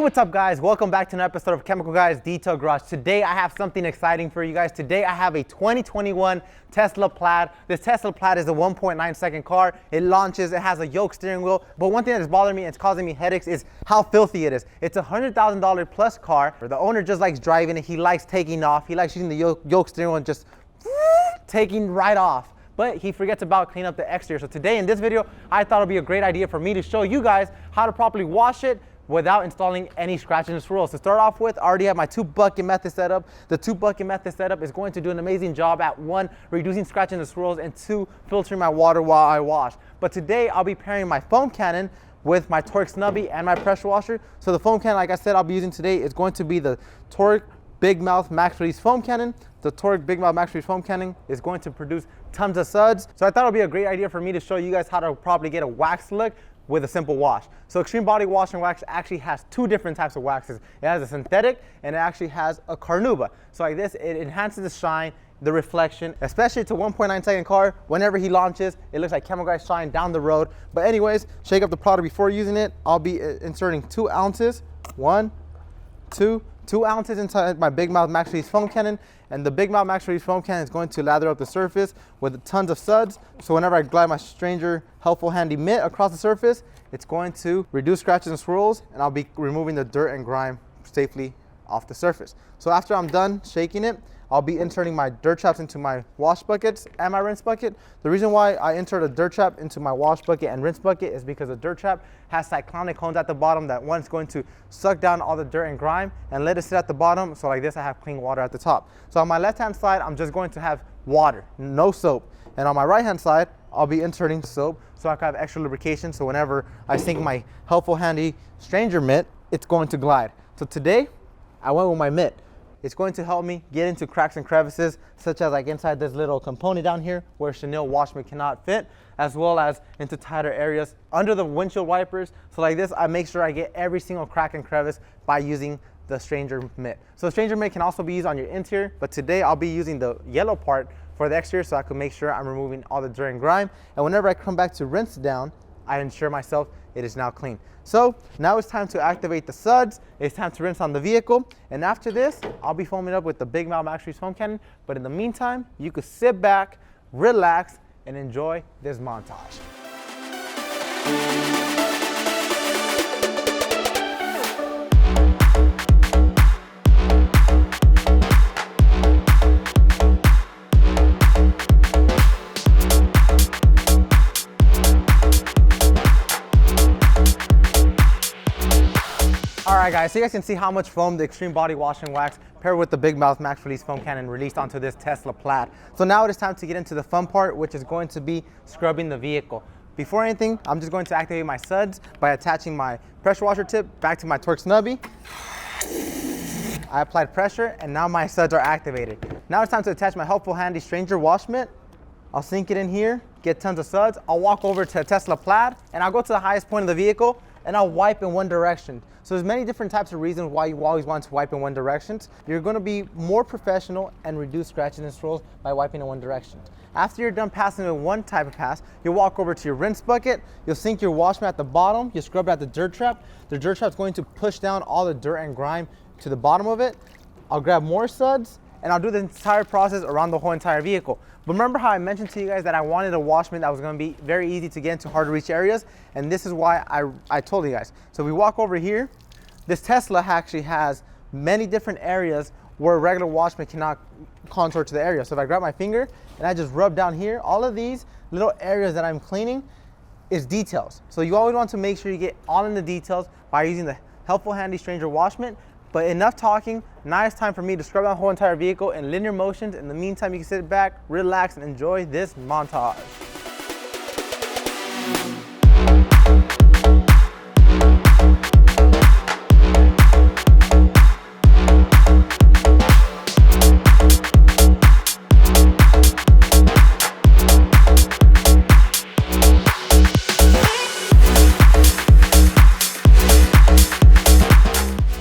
What's up guys? Welcome back to another episode of Chemical Guys Detail Garage. Today I have something exciting for you guys. Today I have a 2021 Tesla Plaid. This Tesla Plaid is a 1.9 second car. It launches, it has a yoke steering wheel, but one thing that is bothering me and it's causing me headaches is how filthy it is. It's a $100,000 plus car. The owner just likes driving it. He likes taking off. He likes using the yoke steering wheel and just taking right off. But he forgets about cleaning up the exterior. So today in this video, I thought it would be a great idea for me to show you guys how to properly wash it without installing any scratches and swirls. To start off with, I already have my 2-bucket method set up. The 2-bucket method setup is going to do an amazing job at 1, reducing scratches and swirls, and 2, filtering my water while I wash. But today I'll be pairing my foam cannon with my TORQ snubby and my pressure washer. So the foam cannon, like I said, I'll be using today is going to be the TORQ Big Mouth Max Release Foam Cannon. The TORQ Big Mouth Max Release Foam Cannon is going to produce tons of suds. So I thought it would be a great idea for me to show you guys how to properly get a wax look with a simple wash. So Extreme Body Wash and Wax actually has 2 different types of waxes. It has a synthetic and it actually has a Carnauba. So like this, it enhances the shine, the reflection, especially to 1.9 second car. Whenever he launches, it looks like Chemical Guys shine down the road. But anyways, shake up the product before using it. I'll be inserting 2 ounces, 1, 2 ounces inside my Big Mouth Max Release Foam Cannon. And the Big Mouth Max Release Foam Cannon is going to lather up the surface with tons of suds. So whenever I glide my Stranger Helpful Handy mitt across the surface, it's going to reduce scratches and swirls, and I'll be removing the dirt and grime safely off the surface. So after I'm done shaking it, I'll be inserting my dirt traps into my wash buckets and my rinse bucket. The reason why I insert a dirt trap into my wash bucket and rinse bucket is because the dirt trap has cyclonic cones at the bottom that one's going to suck down all the dirt and grime and let it sit at the bottom. So like this, I have clean water at the top. So on my left-hand side, I'm just going to have water, no soap. And on my right-hand side, I'll be inserting soap so I can have extra lubrication. So whenever I sink my Helpful Handy Stranger mitt, it's going to glide. So today, I went with my mitt. It's going to help me get into cracks and crevices, such as like inside this little component down here where chenille wash mitt cannot fit, as well as into tighter areas under the windshield wipers. So like this, I make sure I get every single crack and crevice by using the Stranger mitt. So the Stranger mitt can also be used on your interior, but today I'll be using the yellow part for the exterior so I can make sure I'm removing all the dirt and grime. And whenever I come back to rinse down, I ensure myself it is now clean. So now it's time to activate the suds. It's time to rinse on the vehicle. And after this, I'll be foaming up with the Big Mouth Max Release Foam Cannon. But in the meantime, you could sit back, relax, and enjoy this montage. Alright guys, so you guys can see how much foam the Extreme Body Wash and Wax paired with the Big Mouth Max Release Foam Cannon released onto this Tesla Plaid. So now it is time to get into the fun part, which is going to be scrubbing the vehicle. Before anything, I'm just going to activate my suds by attaching my pressure washer tip back to my TORQ snubby. I applied pressure and now my suds are activated. Now it's time to attach my Helpful Handy Stranger wash mitt. I'll sink it in here, get tons of suds. I'll walk over to a Tesla Plaid and I'll go to the highest point of the vehicle and I'll wipe in one direction. So there's many different types of reasons why you always want to wipe in one direction. You're going to be more professional and reduce scratches and swirls by wiping in one direction. After you're done passing in one type of pass, you'll walk over to your rinse bucket, you'll sink your wash mat at the bottom, you scrub it at the dirt trap. The dirt trap's going to push down all the dirt and grime to the bottom of it. I'll grab more suds and I'll do the entire process around the whole entire vehicle. But remember how I mentioned to you guys that I wanted a wash mitt that was going to be very easy to get into hard to reach areas, and this is why I told you guys. So we walk over here. This Tesla actually has many different areas where a regular wash mitt cannot contour to the area. So if I grab my finger and I just rub down here, all of these little areas that I'm cleaning is details. So you always want to make sure you get all in the details by using the Helpful Handy Stranger wash mitt. But enough talking, now it's time for me to scrub out the whole entire vehicle in linear motions. In the meantime, you can sit back, relax, and enjoy this montage.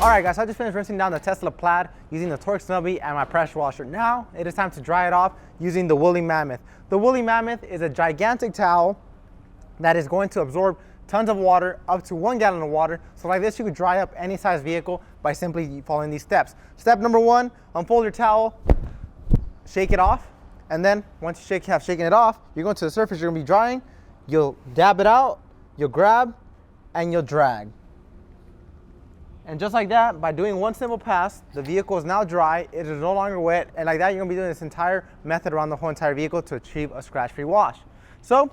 Alright guys, so I just finished rinsing down the Tesla Plaid using the TORQ snubby and my pressure washer. Now it is time to dry it off using the Woolly Mammoth. The Woolly Mammoth is a gigantic towel that is going to absorb tons of water, up to 1 gallon of water. So like this, you could dry up any size vehicle by simply following these steps. Step number 1, unfold your towel, shake it off, and then once you have shaken it off, you're going to the surface you're gonna be drying, you'll dab it out, you'll grab, and you'll drag. And just like that, by doing one simple pass, the vehicle is now dry, it is no longer wet, and like that, you're gonna be doing this entire method around the whole entire vehicle to achieve a scratch-free wash. So,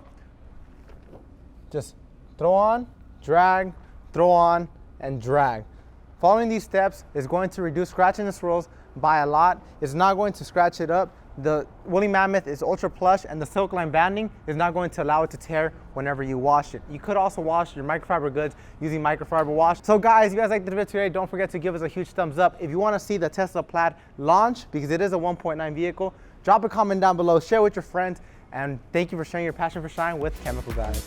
just throw on, drag, throw on, and drag. Following these steps is going to reduce scratching and swirls by a lot. It's not going to scratch it up. The woolly mammoth is ultra plush, and the silk line banding is not going to allow it to tear whenever you wash it. You could also wash your microfiber goods using microfiber wash. So guys, if you guys liked the video today, don't forget to give us a huge thumbs up. If you want to see the Tesla Plaid launch, because it is a 1.9 vehicle, drop a comment down below, share with your friends, and thank you for sharing your passion for shine with Chemical Guys.